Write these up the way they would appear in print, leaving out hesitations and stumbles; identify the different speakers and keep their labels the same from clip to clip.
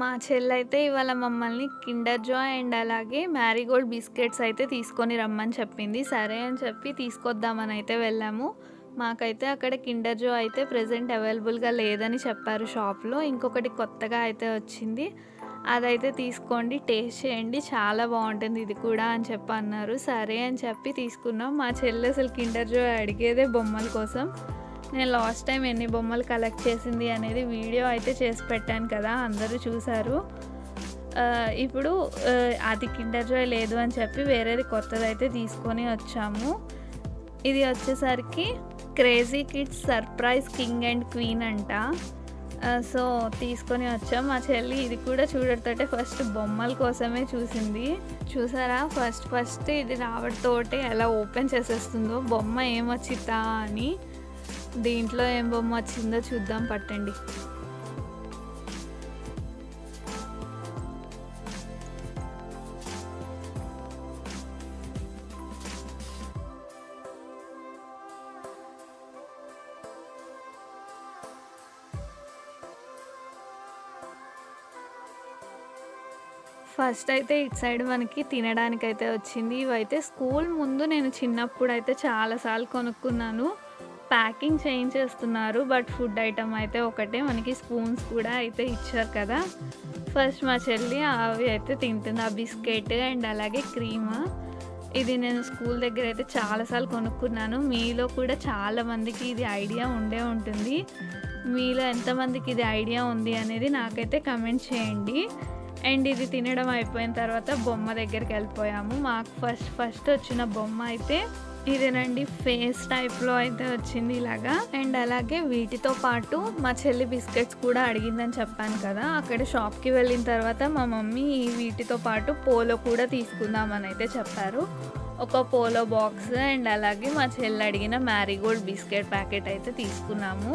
Speaker 1: మా చెల్లయితే ఇవాళ మమ్మల్ని కిండర్ జాయ్ అండ్ అలాగే మ్యారీగోల్డ్ బిస్కెట్స్ అయితే తీసుకొని రమ్మని చెప్పింది. సరే అని చెప్పి తీసుకొద్దామని అయితే వెళ్ళాము. మాకైతే అక్కడ కిండర్ జాయ్ అయితే ప్రెజెంట్ అవైలబుల్‌గా లేదని చెప్పారు షాప్‌లో. ఇంకొకటి కొత్తగా అయితే వచ్చింది. అదైతే తీసుకోండి, టేస్ట్ చేయండి, చాలా బాగుంటుంది ఇది కూడా అని చెప్పి అన్నారు. సరే అని చెప్పి తీసుకున్నాం. మా చెల్లి అసలు కిండర్ జాయ్ అడిగేదే బొమ్మల కోసం. నేను లాస్ట్ టైం ఎన్ని బొమ్మలు కలెక్ట్ చేసింది అనేది వీడియో అయితే చేసి పెట్టాను కదా, అందరూ చూసారు. ఇప్పుడు అది కిండర్ జాయ్ లేదు అని చెప్పి వేరేది కొత్తదైతే తీసుకొని వచ్చాము. ఇది వచ్చేసరికి crazy kids surprise king and queen అంట. సో తీసుకొని వచ్చాం. మా చెల్లి ఇది కూడా చూడటంటే ఫస్ట్ బొమ్మల కోసమే చూసింది. చూసారా ఫస్ట్ ఇది రావడంతోటే ఎలా ఓపెన్ చేసేస్తుందో, బొమ్మ ఏమొచ్చిద్దా అని. దీంట్లో ఏం బొమ్మ వచ్చిందో చూద్దాం పట్టండి. ఫస్ట్ అయితే ఇటు సైడ్ మనకి తినడానికైతే వచ్చింది. ఇవైతే స్కూల్ ముందు నేను చిన్నప్పుడైతే చాలాసార్లు కొనుక్కున్నాను. ప్యాకింగ్ చేయించేస్తున్నారు, బట్ ఫుడ్ ఐటమ్ అయితే ఒకటే. మనకి స్పూన్స్ కూడా అయితే ఇచ్చారు కదా. ఫస్ట్ మా చెల్లి అవి అయితే తింటుంది, ఆ బిస్కెట్ అండ్ అలాగే క్రీమ్. ఇది నేను స్కూల్ దగ్గర అయితే చాలాసార్లు కొనుక్కున్నాను. మీలో కూడా చాలామందికి ఇది ఐడియా ఉండే ఉంటుంది. మీలో ఎంతమందికి ఇది ఐడియా ఉంది అనేది నాకైతే కమెంట్ చేయండి. అండ్ ఇది తినడం అయిపోయిన తర్వాత బొమ్మ దగ్గరికి వెళ్ళిపోయాము. మాకు ఫస్ట్ వచ్చిన బొమ్మ అయితే ఇదేనండి, ఫేస్ టైప్లో అయితే వచ్చింది ఇలాగా. అండ్ అలాగే వీటితో పాటు మా చెల్లి బిస్కెట్స్ కూడా అడిగిందని చెప్పాను కదా. అక్కడ షాప్కి వెళ్ళిన తర్వాత మా మమ్మీ వీటితో పాటు పోలో కూడా తీసుకుందామని అయితే చెప్పారు. ఒక పోలో బాక్స్ అండ్ అలాగే మా చెల్లి అడిగిన మ్యారీగోల్డ్ బిస్కెట్ ప్యాకెట్ అయితే తీసుకున్నాము.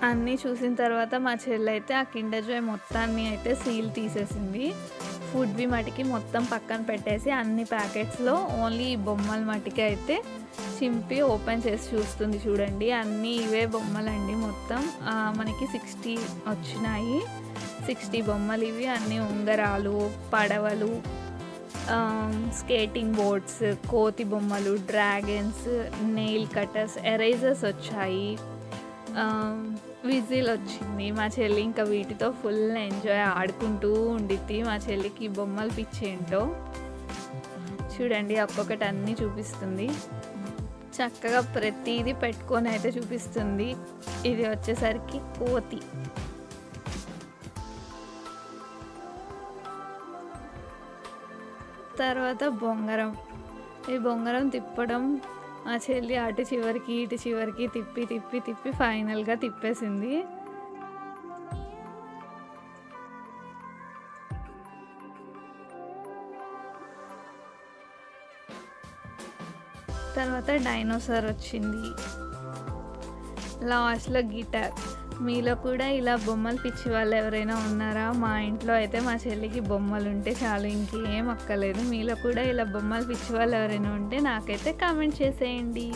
Speaker 1: అన్నీ చూసిన తర్వాత మా చెల్లి అయితే ఆ కిండర్ జాయ్ మొత్తాన్ని అయితే సీల్ తీసేసింది. ఫుడ్వి మటుకి మొత్తం పక్కన పెట్టేసి అన్ని ప్యాకెట్స్లో ఓన్లీ ఈ బొమ్మల మటుకి అయితే చింపి ఓపెన్ చేసి చూస్తుంది. చూడండి, అన్నీ ఇవే బొమ్మలండి. మొత్తం మనకి 60 వచ్చినాయి. 60 బొమ్మలు ఇవి. అన్నీ ఉంగరాలు, పడవలు, స్కేటింగ్ బోర్డ్స్, కోతి బొమ్మలు, డ్రాగన్స్, నెయిల్ కటర్స్, ఎరేజర్స్ వచ్చాయి, విజిల్ వచ్చింది. మా చెల్లి ఇంకా వీటితో ఫుల్ ఎంజాయ్ ఆడుకుంటూ ఉండిద్ది. మా చెల్లికి బొమ్మలు పిచ్చేంటో చూడండి, ఒక్కొక్కటి అన్నీ చూపిస్తుంది. చక్కగా ప్రతిదీ పెట్టుకొని అయితే చూపిస్తుంది. ఇది వచ్చేసరికి కోతి. తర్వాత బొంగరం. ఈ బొంగరం తిప్పడం మా చెల్లి అటు చివరికి ఇటు చివరికి తిప్పి ఫైనల్గా తిప్పేసింది. తర్వాత డైనోసార్ వచ్చింది. లాస్ట్లో గిటార్. మీలో కూడా ఇలా బొమ్మలు పిచ్చి వాళ్ళు ఎవరైనా ఉన్నారా? మా ఇంట్లో అయితే మా చెల్లికి బొమ్మలు ఉంటే చాలు, ఇంకేం అక్కర్లేదు. మీలో కూడా ఇలా బొమ్మలు పిచ్చి వాళ్ళు ఎవరైనా ఉంటే నాకైతే కామెంట్ చేసేయండి.